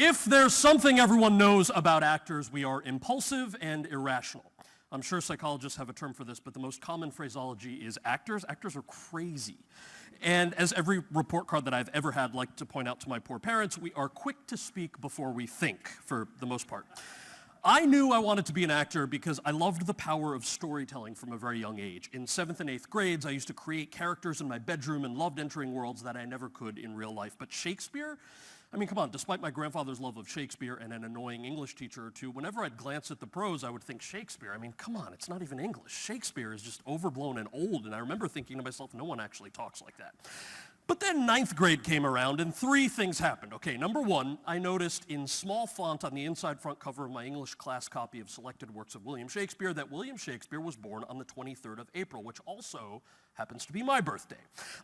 If there's something everyone knows about actors, we are impulsive and irrational. I'm sure psychologists have a term for this, but the most common phraseology is actors. Actors are crazy. And as every report card that I've ever had liked to point out to my poor parents, we are quick to speak before we think, for the most part. I knew I wanted to be an actor because I loved the power of storytelling from a very young age. In 7th and 8th grades, I used to create characters in my bedroom and loved entering worlds that I never could in real life. But Shakespeare? I mean, come on, despite my grandfather's love of Shakespeare and an annoying English teacher or two, whenever I'd glance at the prose, I would think Shakespeare. I mean, come on, it's not even English. Shakespeare is just overblown and old, and I remember thinking to myself, no one actually talks like that. But then 9th grade came around and 3 things happened. Okay, number 1, I noticed in small font on the inside front cover of my English class copy of selected works of William Shakespeare that William Shakespeare was born on the 23rd of April, which also happens to be my birthday.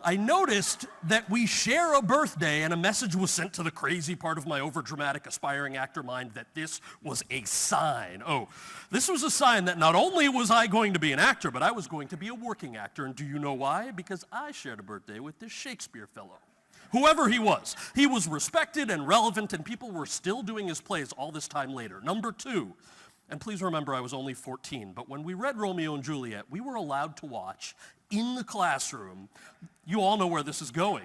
I noticed that we share a birthday, and a message was sent to the crazy part of my overdramatic aspiring actor mind that this was a sign. Oh, this was a sign that not only was I going to be an actor, but I was going to be a working actor. And do you know why? Because I shared a birthday with this Shakespeare fellow. Whoever he was respected and relevant, and people were still doing his plays all this time later. Number 2, and please remember I was only 14, but when we read Romeo and Juliet, we were allowed to watch in the classroom, you all know where this is going,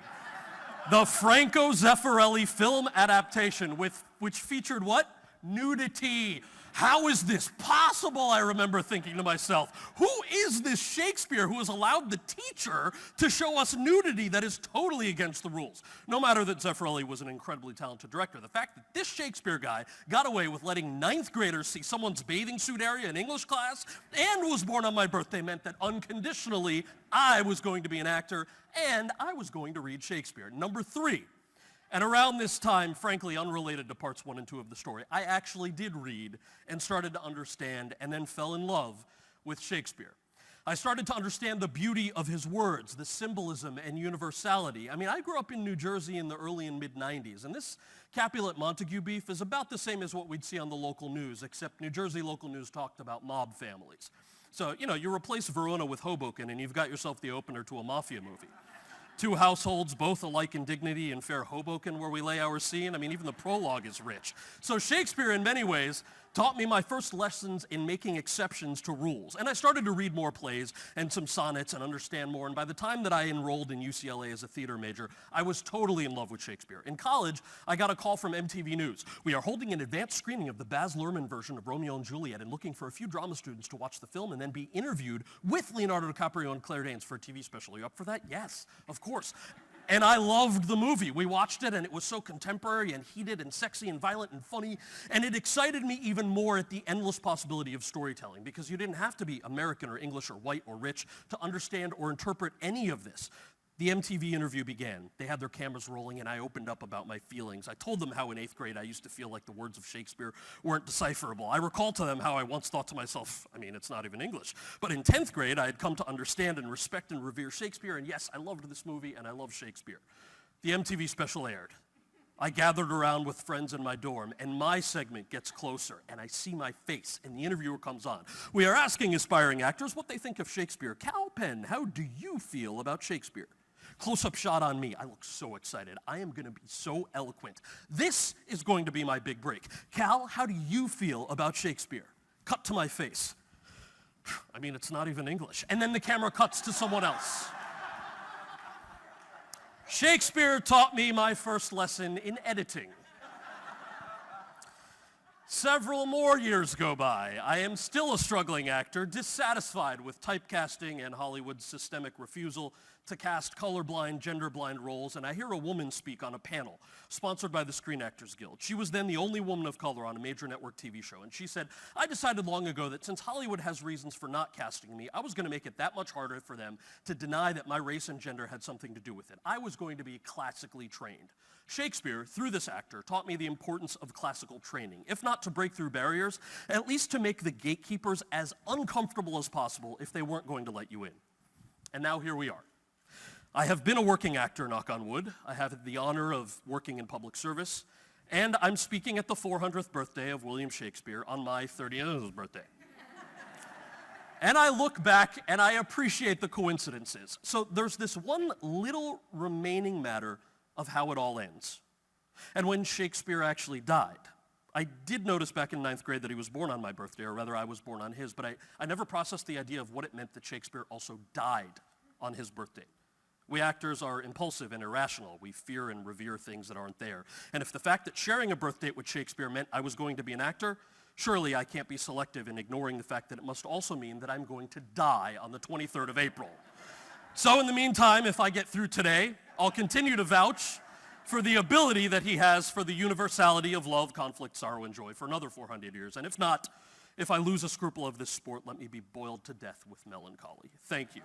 the Franco Zeffirelli film adaptation which featured what? Nudity. How is this possible? I remember thinking to myself, who is this Shakespeare who has allowed the teacher to show us nudity that is totally against the rules? No matter that Zeffirelli was an incredibly talented director, the fact that this Shakespeare guy got away with letting 9th graders see someone's bathing suit area in English class and was born on my birthday meant that unconditionally I was going to be an actor and I was going to read Shakespeare. Number 3. And around this time, frankly unrelated to parts 1 and 2 of the story, I actually did read and started to understand and then fell in love with Shakespeare. I started to understand the beauty of his words, the symbolism and universality. I mean, I grew up in New Jersey in the early and mid-90s, and this Capulet-Montague beef is about the same as what we'd see on the local news, except New Jersey local news talked about mob families. So, you replace Verona with Hoboken, and you've got yourself the opener to a mafia movie. 2 households, both alike in dignity in fair Hoboken, where we lay our scene. I mean, even the prologue is rich. So Shakespeare, in many ways, taught me my first lessons in making exceptions to rules. And I started to read more plays and some sonnets and understand more. And by the time that I enrolled in UCLA as a theater major, I was totally in love with Shakespeare. In college, I got a call from MTV News. We are holding an advanced screening of the Baz Luhrmann version of Romeo and Juliet and looking for a few drama students to watch the film and then be interviewed with Leonardo DiCaprio and Claire Danes for a TV special. Are you up for that? Yes, of course. And I loved the movie. We watched it, and it was so contemporary and heated and sexy and violent and funny, and it excited me even more at the endless possibility of storytelling, because you didn't have to be American or English or white or rich to understand or interpret any of this. The MTV interview began. They had their cameras rolling, and I opened up about my feelings. I told them how in 8th grade I used to feel like the words of Shakespeare weren't decipherable. I recalled to them how I once thought to myself, I mean, it's not even English. But in 10th grade, I had come to understand and respect and revere Shakespeare, and yes, I loved this movie, and I love Shakespeare. The MTV special aired. I gathered around with friends in my dorm, and my segment gets closer, and I see my face, and the interviewer comes on. We are asking aspiring actors what they think of Shakespeare. Kal Penn, how do you feel about Shakespeare? Close-up shot on me. I look so excited. I am going to be so eloquent. This is going to be my big break. Kal, how do you feel about Shakespeare? Cut to my face. I mean, it's not even English. And then the camera cuts to someone else. Shakespeare taught me my first lesson in editing. Several more years go by. I am still a struggling actor, dissatisfied with typecasting and Hollywood's systemic refusal to cast colorblind, gender-blind roles, and I hear a woman speak on a panel sponsored by the Screen Actors Guild. She was then the only woman of color on a major network TV show, and she said, I decided long ago that since Hollywood has reasons for not casting me, I was going to make it that much harder for them to deny that my race and gender had something to do with it. I was going to be classically trained. Shakespeare, through this actor, taught me the importance of classical training, if not to break through barriers, at least to make the gatekeepers as uncomfortable as possible if they weren't going to let you in. And now here we are. I have been a working actor, knock on wood. I have the honor of working in public service, and I'm speaking at the 400th birthday of William Shakespeare on my 30th birthday. And I look back and I appreciate the coincidences. So there's this one little remaining matter of how it all ends. And when Shakespeare actually died, I did notice back in 9th grade that he was born on my birthday, or rather I was born on his, but I never processed the idea of what it meant that Shakespeare also died on his birthday. We actors are impulsive and irrational. We fear and revere things that aren't there. And if the fact that sharing a birth date with Shakespeare meant I was going to be an actor, surely I can't be selective in ignoring the fact that it must also mean that I'm going to die on the 23rd of April. So in the meantime, if I get through today, I'll continue to vouch for the ability that he has for the universality of love, conflict, sorrow, and joy for another 400 years. And if not, if I lose a scruple of this sport, let me be boiled to death with melancholy. Thank you.